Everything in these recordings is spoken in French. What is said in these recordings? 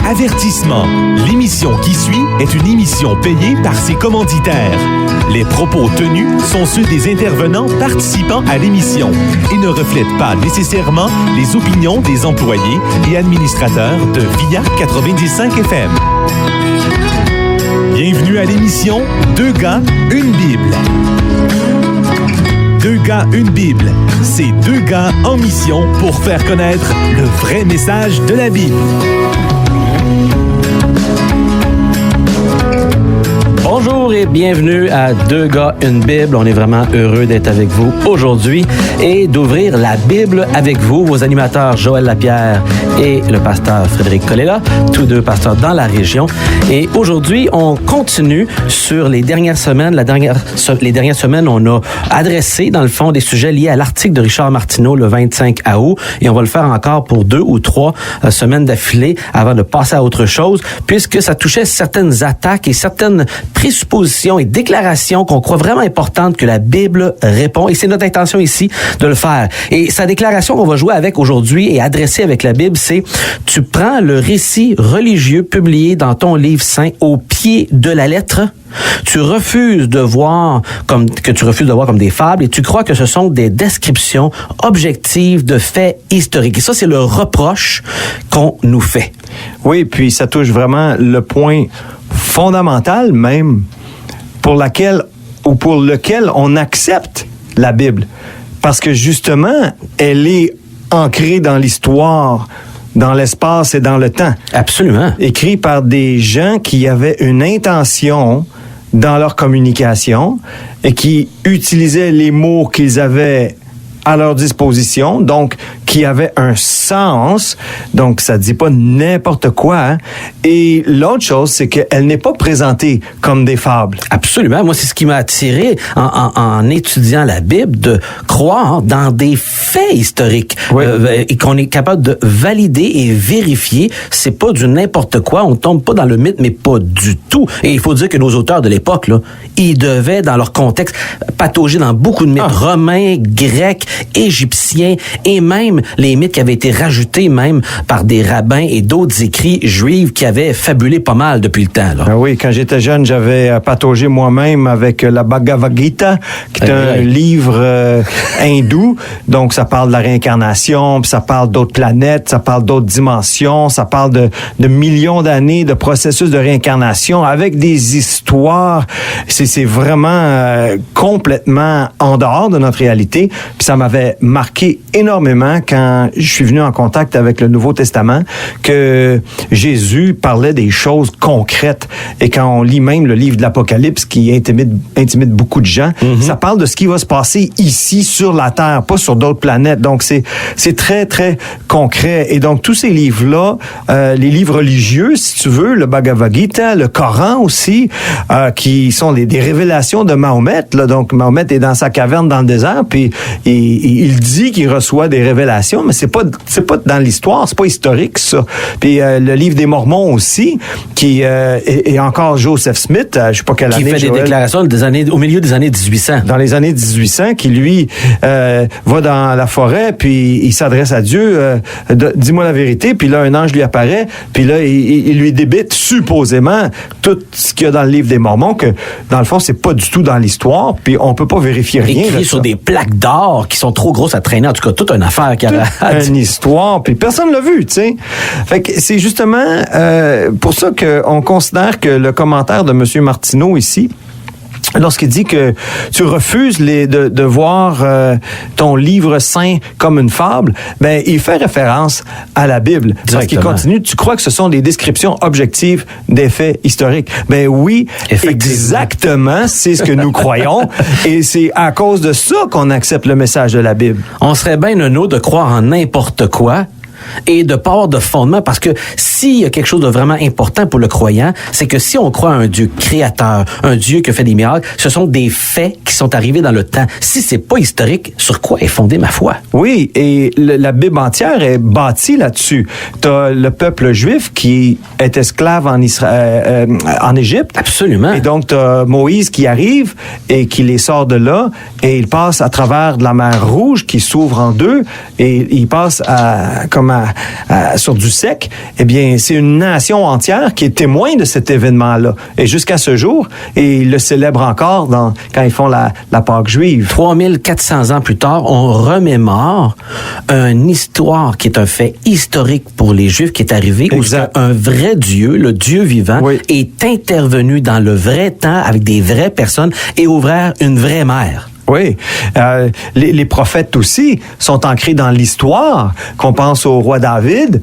Avertissement. L'émission qui suit est une émission payée par ses commanditaires. Les propos tenus sont ceux des intervenants participant à l'émission et ne reflètent pas nécessairement les opinions des employés et administrateurs de VIA 95 FM. Bienvenue à l'émission Deux gars, une Bible. Deux gars, une Bible. C'est deux gars en mission pour faire connaître le vrai message de la Bible. Bonjour et bienvenue à Deux gars, une Bible. On est vraiment heureux d'être avec vous aujourd'hui et d'ouvrir la Bible avec vous, vos animateurs Joël Lapierre et le pasteur Frédéric Colella, tous deux pasteurs dans la région. Et aujourd'hui, on continue sur les dernières semaines. Les dernières semaines, on a adressé, dans le fond, des sujets liés à l'article de Richard Martineau le 25 août. Et on va le faire encore pour 2 ou 3 semaines d'affilée avant de passer à autre chose, puisque ça touchait certaines attaques et certaines présuppositions et déclarations qu'on croit vraiment importantes que la Bible répond. Et c'est notre intention ici de le faire. Et sa déclaration qu'on va jouer avec aujourd'hui et adresser avec la Bible, c'est « Tu prends le récit religieux publié dans ton livre saint au pied de la lettre ». Tu refuses de voir comme des fables et tu crois que ce sont des descriptions objectives de faits historiques. Et ça, c'est le reproche qu'on nous fait. Oui, puis ça touche vraiment le point fondamental même pour lequel on accepte la Bible. Parce que justement, elle est ancrée dans l'histoire, dans l'espace et dans le temps. Absolument. Écrit par des gens qui avaient une intention dans leur communication et qui utilisaient les mots qu'ils avaient à leur disposition, donc qui avaient un sens, donc ça ne dit pas n'importe quoi. Hein? Et l'autre chose, c'est qu'elle n'est pas présentée comme des fables. Absolument. Moi, c'est ce qui m'a attiré en étudiant la Bible, de croire dans des faits historiques oui. Et qu'on est capable de valider et vérifier. C'est pas du n'importe quoi. On tombe pas dans le mythe, mais pas du tout. Et il faut dire que nos auteurs de l'époque, là, ils devaient, dans leur contexte, patauger dans beaucoup de mythes romains, grecs, égyptiens et même les mythes qui avaient été rajoutés même par des rabbins et d'autres écrits juifs qui avaient fabulé pas mal depuis le temps. Là. Ah oui, quand j'étais jeune, j'avais pataugé moi-même avec la Bhagavad Gita, qui est un livre hindou. Donc, ça parle de la réincarnation, puis ça parle d'autres planètes, ça parle d'autres dimensions, ça parle de millions d'années de processus de réincarnation avec des histoires. C'est vraiment complètement en dehors de notre réalité. Puis ça m'avait marqué énormément quand je suis venu en contact avec le Nouveau Testament, que Jésus parlait des choses concrètes. Et quand on lit même le livre de l'Apocalypse, qui intimide beaucoup de gens, ça parle de ce qui va se passer ici sur la Terre, pas sur d'autres planètes. Donc, c'est très, très concret. Et donc, tous ces livres-là, les livres religieux, si tu veux, le Bhagavad Gita, le Coran aussi, qui sont des révélations de Mahomet. Là. Donc, Mahomet est dans sa caverne dans le désert, puis il dit qu'il reçoit des révélations, mais c'est pas dans l'histoire, c'est pas historique, ça. Puis le livre des Mormons aussi, qui est encore Joseph Smith, je sais pas quelle année. Qui fait des déclarations au milieu des années 1800. Dans les années 1800, qui lui va dans la forêt, puis il s'adresse à Dieu, dis-moi la vérité, puis là un ange lui apparaît, puis là il lui débite supposément tout ce qu'il y a dans le livre des Mormons, que dans le fond c'est pas du tout dans l'histoire, puis on peut pas vérifier rien. Écrit sur des plaques d'or qui sont trop grosses à traîner, en tout cas toute une affaire qui a une histoire, puis personne l'a vu, tu sais. Fait que c'est justement pour ça qu'on considère que le commentaire de M. Martineau ici, lorsqu'il dit que tu refuses de voir ton livre saint comme une fable, ben il fait référence à la Bible. Parce qu'il continue, tu crois que ce sont des descriptions objectives des faits historiques. Ben oui, exactement, c'est ce que nous croyons. Et c'est à cause de ça qu'on accepte le message de la Bible. On serait bien nono de croire en n'importe quoi et de pas avoir de fondement, parce que s'il y a quelque chose de vraiment important pour le croyant, c'est que si on croit à un Dieu créateur, un Dieu qui fait des miracles, ce sont des faits qui sont arrivés dans le temps. Si c'est pas historique, sur quoi est fondée ma foi? Oui, et la Bible entière est bâtie là-dessus. T'as le peuple juif qui est esclave en Égypte. Absolument. Et donc, t'as Moïse qui arrive et qui les sort de là, et il passe à travers de la mer Rouge qui s'ouvre en deux, et il passe comme comme sur du sec, eh bien, c'est une nation entière qui est témoin de cet événement-là. Et jusqu'à ce jour, et ils le célèbrent encore quand ils font la Pâque juive. 3400 ans plus tard, on remémore une histoire qui est un fait historique pour les Juifs qui est arrivé, exact. Où un vrai Dieu, le Dieu vivant, oui. est intervenu dans le vrai temps avec des vraies personnes et ouvert une vraie mer. Oui. Les prophètes aussi sont ancrés dans l'histoire. Qu'on pense au roi David,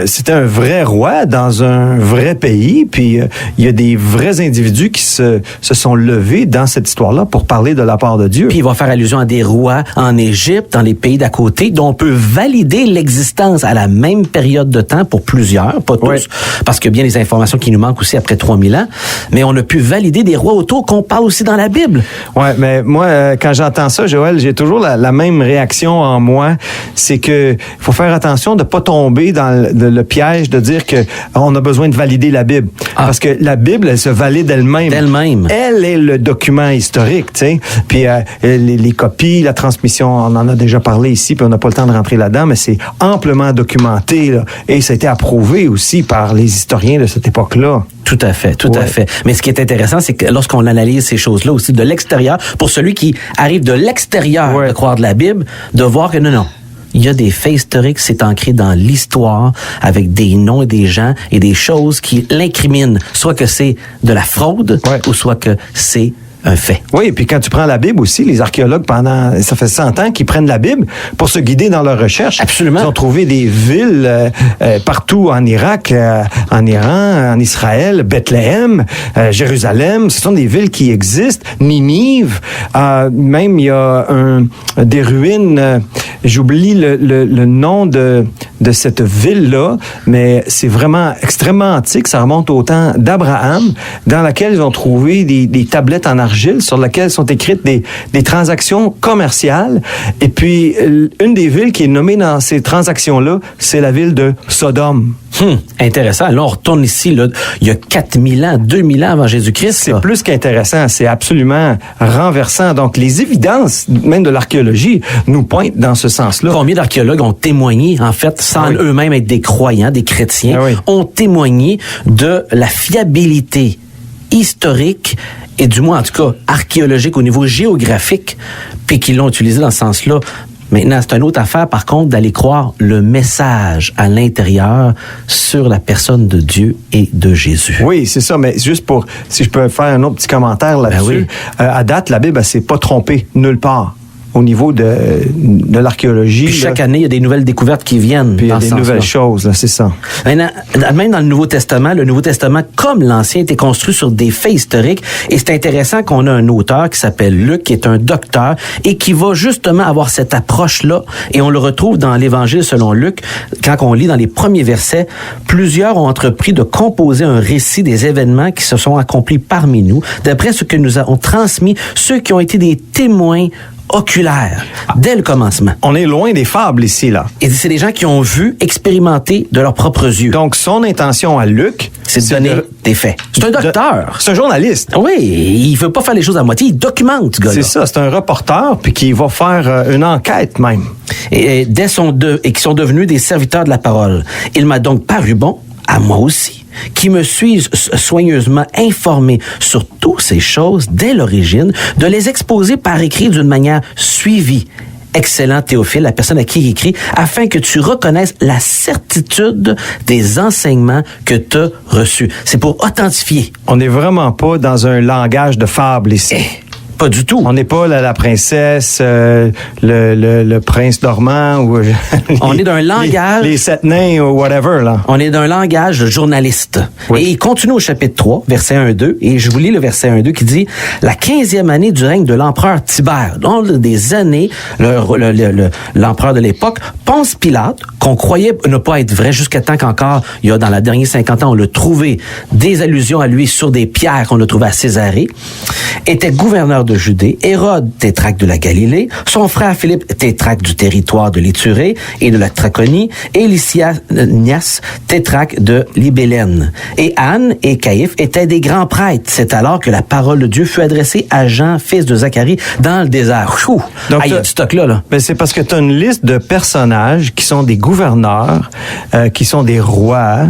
c'était un vrai roi dans un vrai pays, puis il y a des vrais individus qui se sont levés dans cette histoire-là pour parler de la part de Dieu. Puis il va faire allusion à des rois en Égypte, dans les pays d'à côté, dont on peut valider l'existence à la même période de temps pour plusieurs, pas tous, oui. parce qu'il y a bien des informations qui nous manquent aussi après 3000 ans, mais on a pu valider des rois autour qu'on parle aussi dans la Bible. Ouais, mais moi, quand j'entends ça, Joël, j'ai toujours la même réaction en moi. C'est que faut faire attention de pas tomber dans le piège de dire que on a besoin de valider la Bible. Parce que la Bible, elle se valide elle-même. Elle est le document historique, tu sais. Puis les copies, la transmission, on en a déjà parlé ici, puis on n'a pas le temps de rentrer là-dedans, mais c'est amplement documenté, là. Et ça a été approuvé aussi par les historiens de cette époque-là. Tout à fait, tout à fait. Mais ce qui est intéressant, c'est que lorsqu'on analyse ces choses-là aussi de l'extérieur, pour celui qui arrive de l'extérieur de croire de la Bible, de voir que non. Il y a des faits historiques, c'est ancré dans l'histoire, avec des noms et des gens et des choses qui l'incriminent. Soit que c'est de la fraude, ou soit que c'est un fait. Oui, et puis quand tu prends la Bible aussi, les archéologues, ça fait 100 ans qu'ils prennent la Bible pour se guider dans leurs recherches. Absolument. Ils ont trouvé des villes partout en Irak, en Iran, en Israël, Bethléem, Jérusalem. Ce sont des villes qui existent. Ninive, même il y a des ruines, j'oublie le nom de cette ville-là, mais c'est vraiment extrêmement antique. Ça remonte au temps d'Abraham, dans laquelle ils ont trouvé des tablettes en argile sur lesquelles sont écrites des transactions commerciales. Et puis, une des villes qui est nommée dans ces transactions-là, c'est la ville de Sodome. Intéressant. Là, on retourne ici, là, il y a 4000 ans, 2000 ans avant Jésus-Christ. C'est plus qu'intéressant. C'est absolument renversant. Donc, les évidences, même de l'archéologie, nous pointent dans ce sens-là. Combien d'archéologues ont témoigné, en fait, sans eux-mêmes être des croyants, des chrétiens, ont témoigné de la fiabilité historique et du moins, en tout cas, archéologique au niveau géographique, puis qu'ils l'ont utilisé dans ce sens-là. Maintenant, c'est une autre affaire, par contre, d'aller croire le message à l'intérieur sur la personne de Dieu et de Jésus. Oui, c'est ça, mais juste si je peux faire un autre petit commentaire là-dessus, à date, la Bible, elle s'est pas trompée nulle part. Au niveau de l'archéologie. Puis chaque année, il y a des nouvelles découvertes qui viennent. Puis il y a des nouvelles choses, là, c'est ça. Maintenant, même dans le Nouveau Testament, comme l'Ancien, était construit sur des faits historiques. Et c'est intéressant qu'on a un auteur qui s'appelle Luc, qui est un docteur, et qui va justement avoir cette approche-là. Et on le retrouve dans l'Évangile selon Luc. Quand on lit dans les premiers versets, plusieurs ont entrepris de composer un récit des événements qui se sont accomplis parmi nous, d'après ce que nous avons transmis, ceux qui ont été des témoins oculaire, dès le commencement. On est loin des fables ici, là. Et c'est des gens qui ont vu, expérimenté de leurs propres yeux. Donc, son intention à Luc, c'est de donner des faits. C'est un docteur. C'est un journaliste. Oui, il veut pas faire les choses à moitié, il documente, ce gars-là. C'est ça, c'est un reporter, puis qui va faire une enquête même. Et qui sont devenus des serviteurs de la parole. Il m'a donc paru bon, à moi aussi, qui me suis soigneusement informé sur toutes ces choses dès l'origine, de les exposer par écrit d'une manière suivie. Excellent Théophile, la personne à qui il écrit, afin que tu reconnaisses la certitude des enseignements que tu as reçus. C'est pour authentifier. On n'est vraiment pas dans un langage de fable ici. Pas du tout. On n'est pas la princesse, le prince dormant ou on est d'un langage... Les 7 nains ou whatever, là. On est d'un langage journaliste. Oui. Et il continue au chapitre 3, verset 1-2, et je vous lis le verset 1-2 qui dit « La 15e année du règne de l'empereur Tibère, dans des années, l'empereur de l'époque, Ponce Pilate, qu'on croyait ne pas être vrai jusqu'à temps qu'encore, il y a dans la dernière 50 ans, on l'a trouvé des allusions à lui sur des pierres qu'on a trouvées à Césarée, était gouverneur de Judée, Hérode, tétrarque de la Galilée, son frère Philippe, tétrarque du territoire de l'Ithurée et de la Trachonie, et Lysias, tétrarque de Libélène. Et Anne et Caïphe étaient des grands prêtres. C'est alors que la parole de Dieu fut adressée à Jean, fils de Zacharie, dans le désert. Donc, il y a du stock là. Ben c'est parce que tu as une liste de personnages qui sont des gouverneurs, qui sont des rois.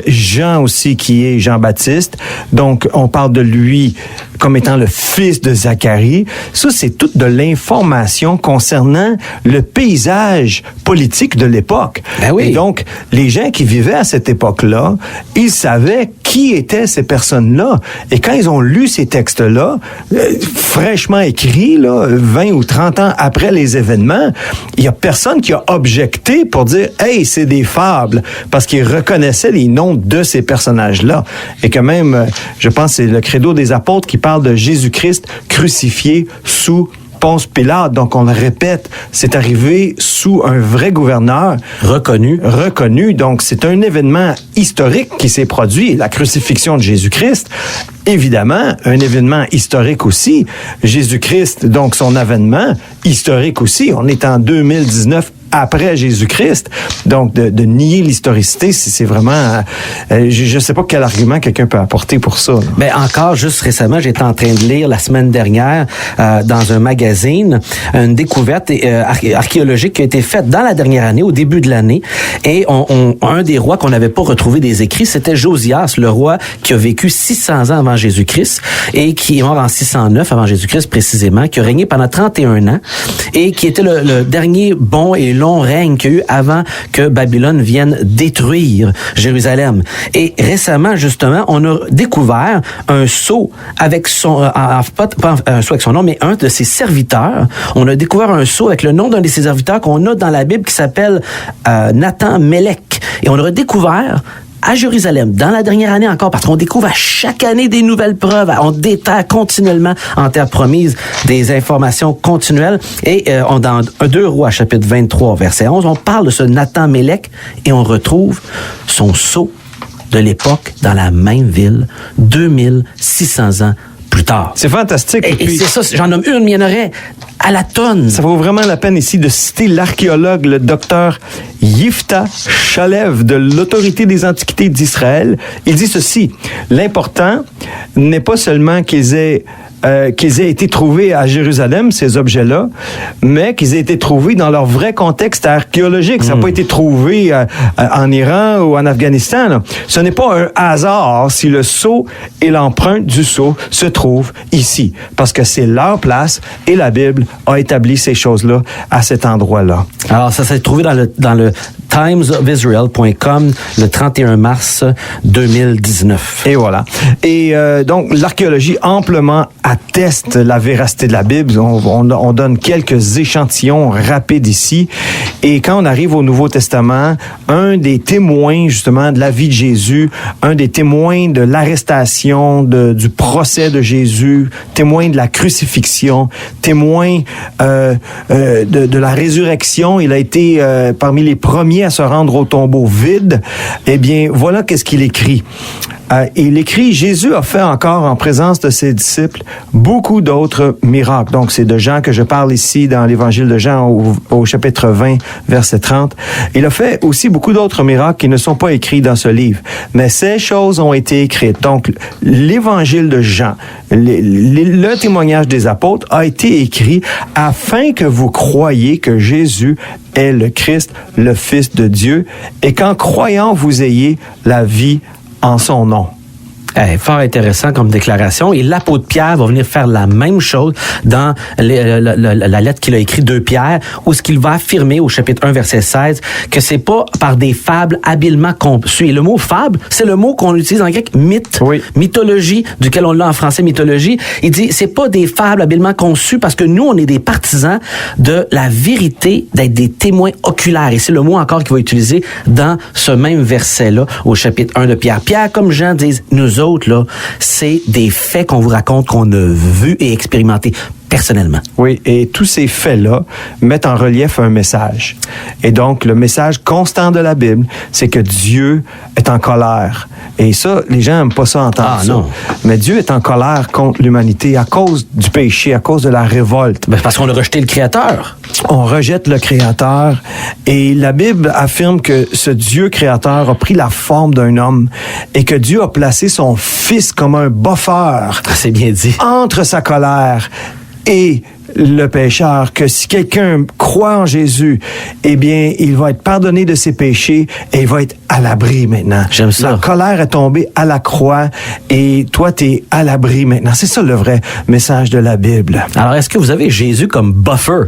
Jean aussi, qui est Jean-Baptiste. Donc, on parle de lui comme étant le fils de Zacharie. Ça, c'est toute de l'information concernant le paysage politique de l'époque. Ben oui. Et donc, les gens qui vivaient à cette époque-là, ils savaient qui étaient ces personnes-là. Et quand ils ont lu ces textes-là, fraîchement écrits, là, 20 ou 30 ans après les événements, il y a personne qui a objecté pour dire « Hey, c'est des fables », parce qu'ils reconnaissaient les noms de ces personnages-là. Et que même, je pense, c'est le credo des apôtres qui parle de Jésus-Christ crucifié sous Ponce Pilate. Donc, on le répète, c'est arrivé sous un vrai gouverneur. Reconnu. Donc, c'est un événement historique qui s'est produit, la crucifixion de Jésus-Christ. Évidemment, un événement historique aussi. Jésus-Christ, donc son avènement, historique aussi. On est en 2019 après Jésus-Christ. Donc, de nier l'historicité, c'est vraiment... je ne sais pas quel argument quelqu'un peut apporter pour ça. Ben encore, juste récemment, j'étais en train de lire la semaine dernière dans un magazine une découverte archéologique qui a été faite dans la dernière année, au début de l'année. Et un des rois qu'on n'avait pas retrouvé des écrits, c'était Josias, le roi qui a vécu 600 ans avant Jésus-Christ et qui est mort en 609 avant Jésus-Christ précisément, qui a régné pendant 31 ans et qui était le dernier bon et long règne qu'il y a eu avant que Babylone vienne détruire Jérusalem. Et récemment, justement, on a découvert un sceau avec son... pas un sceau avec son nom, mais un de ses serviteurs. On a découvert un sceau avec le nom d'un de ses serviteurs qu'on a dans la Bible qui s'appelle Nathan Melech. Et on l'a découvert à Jérusalem, dans la dernière année encore, parce qu'on découvre à chaque année des nouvelles preuves, on déterre continuellement en terre promise des informations continuelles. Et dans 2 Rois, chapitre 23, verset 11, on parle de ce Nathan Melech et on retrouve son sceau de l'époque dans la même ville, 2600 ans plus tard. C'est fantastique. Et c'est ça, j'en nomme une, mais il y en aurait à la tonne. Ça vaut vraiment la peine ici de citer l'archéologue, le docteur Yifta Shalev de l'Autorité des Antiquités d'Israël. Il dit ceci: l'important n'est pas seulement qu'ils aient été trouvés à Jérusalem, ces objets-là, mais qu'ils aient été trouvés dans leur vrai contexte archéologique. Ça n'a pas été trouvé en Iran ou en Afghanistan. Là. Ce n'est pas un hasard si le sceau et l'empreinte du sceau se trouvent ici, parce que c'est leur place et la Bible a établi ces choses-là à cet endroit-là. Alors, ça s'est trouvé dans le timesofisrael.com le 31 mars 2019. Et voilà. Et donc, l'archéologie amplement atteste la véracité de la Bible. On donne quelques échantillons rapides ici. Et quand on arrive au Nouveau Testament, un des témoins, justement, de la vie de Jésus, un des témoins de l'arrestation, du procès de Jésus, témoin de la crucifixion, témoin de la résurrection, il a été parmi les premiers à se rendre au tombeau vide. Eh bien, voilà qu'est-ce qu'il écrit. Il écrit, Jésus a fait encore en présence de ses disciples beaucoup d'autres miracles. Donc, c'est de Jean que je parle ici dans l'évangile de Jean au chapitre 20, verset 30. Il a fait aussi beaucoup d'autres miracles qui ne sont pas écrits dans ce livre. Mais ces choses ont été écrites. Donc, l'évangile de Jean, le témoignage des apôtres a été écrit afin que vous croyiez que Jésus est le Christ, le Fils de Dieu, et qu'en croyant, vous ayez la vie en son nom. Fort intéressant comme déclaration. Et l'apôtre Pierre va venir faire la même chose dans la lettre qu'il a écrite 2 Pierre, où ce qu'il va affirmer au chapitre 1, verset 16, que c'est pas par des fables habilement conçues. Et le mot fable, c'est le mot qu'on utilise en grec, mythe, oui. Mythologie, duquel on l'a en français, mythologie. Il dit, c'est pas des fables habilement conçues parce que nous, on est des partisans de la vérité, d'être des témoins oculaires. Et c'est le mot encore qu'il va utiliser dans ce même verset-là, au chapitre 1 de Pierre. Pierre, comme Jean, disent, nous autres, là, c'est des faits qu'on vous raconte, qu'on a vus et expérimentés. personnellement. Oui, et tous ces faits-là mettent en relief un message. Et donc, le message constant de la Bible, c'est que Dieu est en colère. Et ça, les gens n'aiment pas ça entendre ça. Non. Mais Dieu est en colère contre l'humanité à cause du péché, à cause de la révolte. Ben, parce qu'on a rejeté le Créateur. On rejette le Créateur et la Bible affirme que ce Dieu créateur a pris la forme d'un homme et que Dieu a placé son Fils comme un buffer C'est bien dit. entre sa colère et le pécheur, que si quelqu'un croit en Jésus, eh bien, il va être pardonné de ses péchés et il va être à l'abri maintenant. J'aime ça. La colère est tombée à la croix et toi, t'es à l'abri maintenant. C'est ça le vrai message de la Bible. Alors, est-ce que vous avez Jésus comme buffer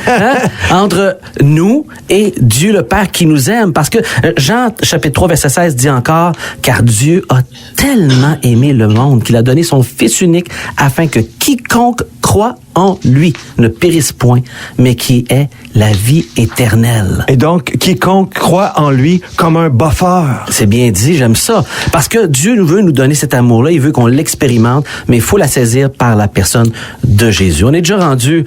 hein? Entre nous et Dieu le Père qui nous aime? Parce que Jean, chapitre 3, verset 16, dit encore, « Car Dieu a tellement aimé le monde qu'il a donné son Fils unique afin que quiconque croit en lui ne périsse point, mais qui ait la vie éternelle. » Et donc, quiconque croit en lui comme un buffer. C'est bien dit, j'aime ça. Parce que Dieu veut nous donner cet amour-là, il veut qu'on l'expérimente, mais il faut la saisir par la personne de Jésus. On est déjà rendu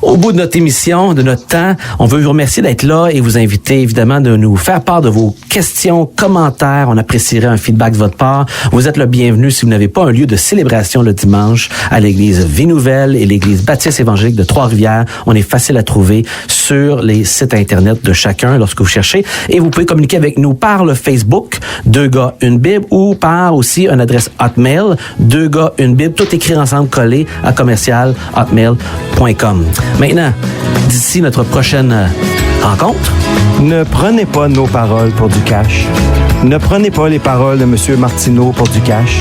au bout de notre émission, de notre temps. On veut vous remercier d'être là et vous inviter évidemment de nous faire part de vos questions, commentaires. On apprécierait un feedback de votre part. Vous êtes le bienvenu si vous n'avez pas un lieu de célébration le dimanche à l'église Vie Nouvelle et l'église Baptiste évangélique de Trois-Rivières. On est facile à trouver sur les sites Internet de chacun lorsque vous cherchez. Et vous pouvez communiquer avec nous par le Facebook, 2 gars, une Bible, ou par aussi une adresse Hotmail, 2 gars, une Bible, tout écrit ensemble, collé à commercial@hotmail.com. Maintenant, d'ici notre prochaine rencontre, Ne prenez pas nos paroles pour du cash. Ne prenez pas les paroles de M. Martineau pour du cash.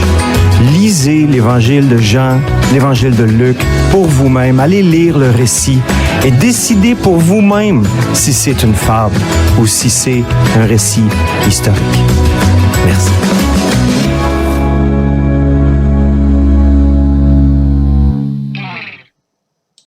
Lisez l'Évangile de Jean, l'Évangile de Luc pour vous-même. Allez lire le récit et décidez pour vous-même si c'est une fable ou si c'est un récit historique. Merci.